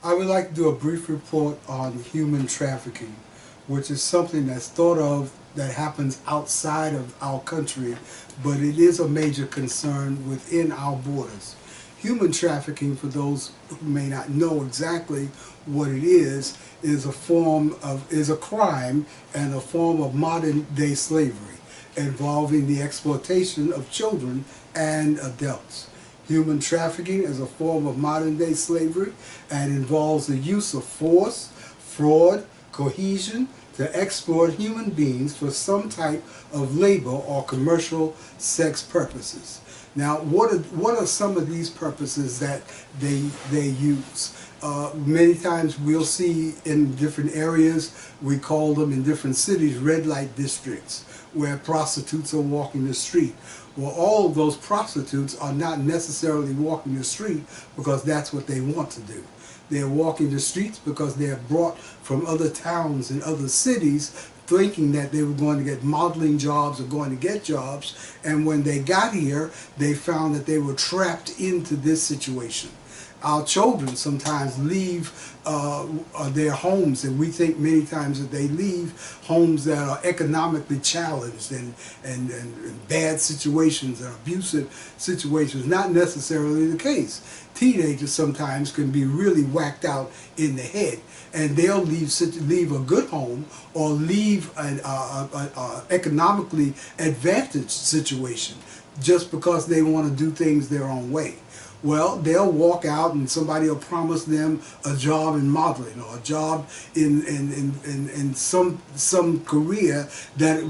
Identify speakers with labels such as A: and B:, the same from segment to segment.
A: I would like to do a brief report on human trafficking, which is something that's thought of that happens outside of our country, but it is a major concern within our borders. Human trafficking, for those who may not know exactly what it is a crime and a form of modern day slavery involving the exploitation of children and adults. Human trafficking is a form of modern-day slavery and involves the use of force, fraud, coercion to exploit human beings for some type of labor or commercial sex purposes. Now, what are some of these purposes that they use? Many times we'll see in different areas, we call them in different cities red light districts, where prostitutes are walking the street. Well, all of those prostitutes are not necessarily walking the street because that's what they want to do. They're walking the streets because they're brought from other towns and other cities thinking that they were going to get modeling jobs or going to get jobs, and when they got here, they found that they were trapped into this situation. Our children sometimes leave their homes, and we think many times that they leave homes that are economically challenged and bad situations and abusive situations. Not necessarily the case. Teenagers sometimes can be really whacked out in the head, and they'll leave a good home or leave an economically advantaged situation just because they want to do things their own way. Well, they'll walk out and somebody will promise them a job in modeling or a job in some career that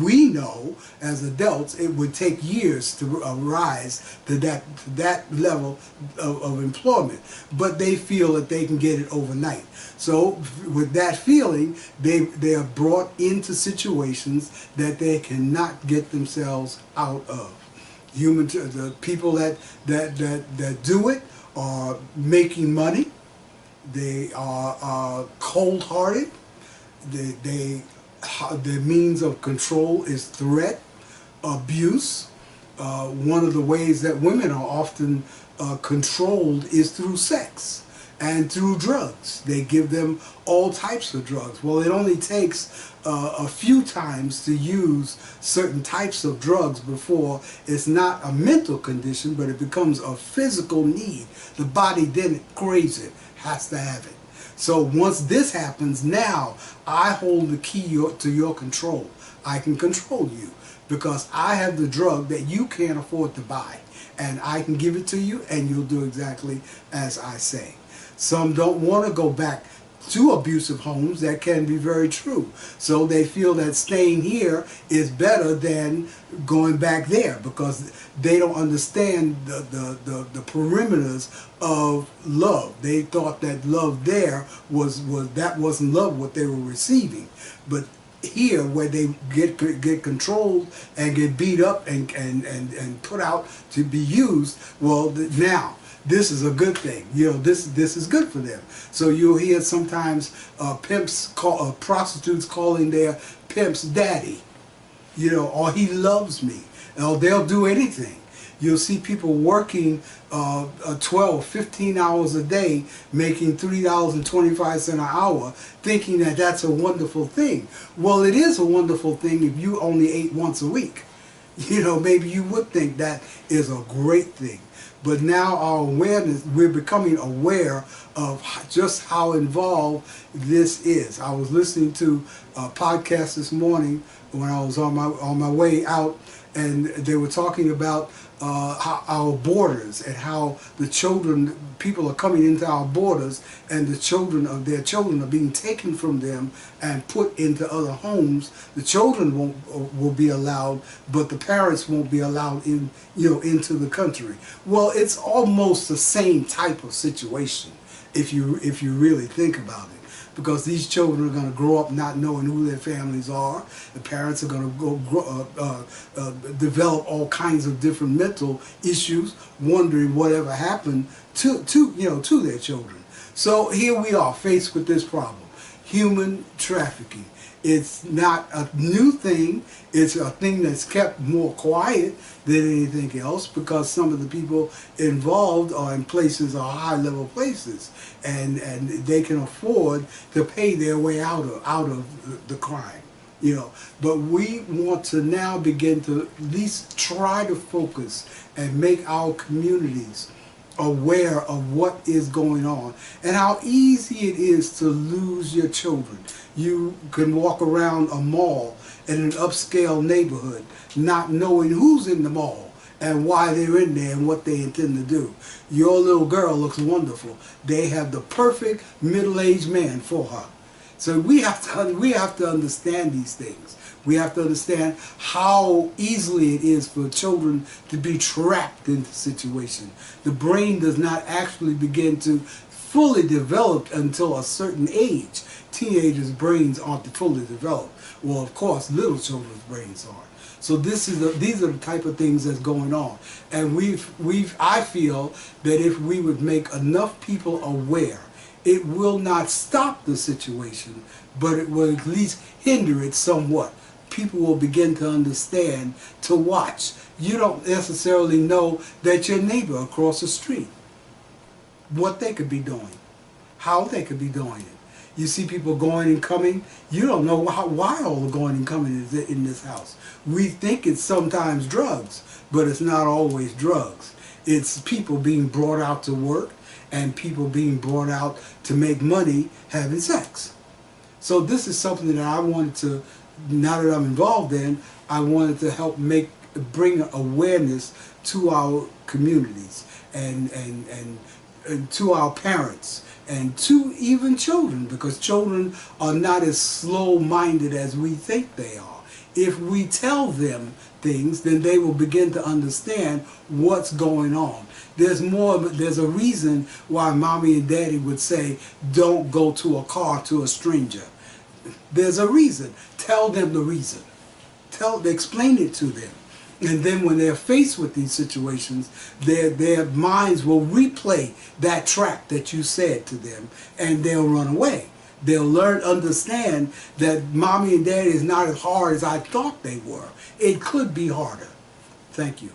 A: we know as adults it would take years to rise to that level of employment. But they feel that they can get it overnight. So with that feeling, they are brought into situations that they cannot get themselves out of. The people that do it are making money. They are cold-hearted. Their means of control is threat, abuse. One of the ways that women are often controlled is through sex and through drugs. They give them all types of drugs. Well, it only takes a few times to use certain types of drugs before it's not a mental condition, but it becomes a physical need. The body then craves it, has to have it. So once this happens, now I hold the key to your control. I can control you because I have the drug that you can't afford to buy, and I can give it to you and you'll do exactly as I say. Some don't want to go back to abusive homes. That can be very true. So they feel that staying here is better than going back there because they don't understand the perimeters of love. They thought that love there that wasn't love what they were receiving. But here, where they get controlled and get beat up and put out to be used, well, now this is a good thing. You know, this is good for them. So you'll hear sometimes prostitutes calling their pimps daddy, you know, or he loves me. Or they'll do anything. You'll see people working 12, 15 hours a day, making $3.25 an hour, thinking that that's a wonderful thing. Well, it is a wonderful thing if you only ate once a week. You know, maybe you would think that is a great thing. But now our awareness, we're becoming aware of just how involved this is. I was listening to a podcast this morning when I was on my way out, and they were talking about how our borders and how people are coming into our borders, and their children are being taken from them and put into other homes. The children will be allowed, but the parents won't be allowed into the country. Well, it's almost the same type of situation if you really think about it. Because these children are going to grow up not knowing who their families are. The parents are going to develop all kinds of different mental issues, wondering whatever happened to their children. So here we are faced with this problem. human trafficking. It's not a new thing. It's a thing that's kept more quiet than anything else because some of the people involved are in places, are high-level places, and they can afford to pay their way out of the crime. You know, but we want to now begin to at least try to focus and make our communities aware of what is going on and how easy it is to lose your children. You can walk around a mall in an upscale neighborhood not knowing who's in the mall and why they're in there and what they intend to do. Your little girl looks wonderful. They have the perfect middle-aged man for her. So we have to understand these things. We have to understand how easily it is for children to be trapped into situations. The brain does not actually begin to fully develop until a certain age. Teenagers' brains aren't fully developed. Well, of course, little children's brains aren't. So these are the type of things that's going on. And I feel that if we would make enough people aware, it will not stop the situation, but it will at least hinder it somewhat. People will begin to understand, to watch. You don't necessarily know that your neighbor across the street, what they could be doing, how they could be doing it. You see people going and coming. You don't know why all the going and coming is in this house. We think it's sometimes drugs, but it's not always drugs. It's people being brought out to work and people being brought out to make money having sex. So this is something that I wanted to, now that I'm involved in, I wanted to help bring awareness to our communities and to our parents and to even children, because children are not as slow-minded as we think they are. If we tell them things, then they will begin to understand what's going on. There's a reason why mommy and daddy would say, don't go to a car to a stranger. There's a reason. Tell them the reason. Explain it to them. And then when they're faced with these situations, their minds will replay that track that you said to them, and they'll run away. They'll understand that mommy and daddy is not as hard as I thought they were. It could be harder. Thank you.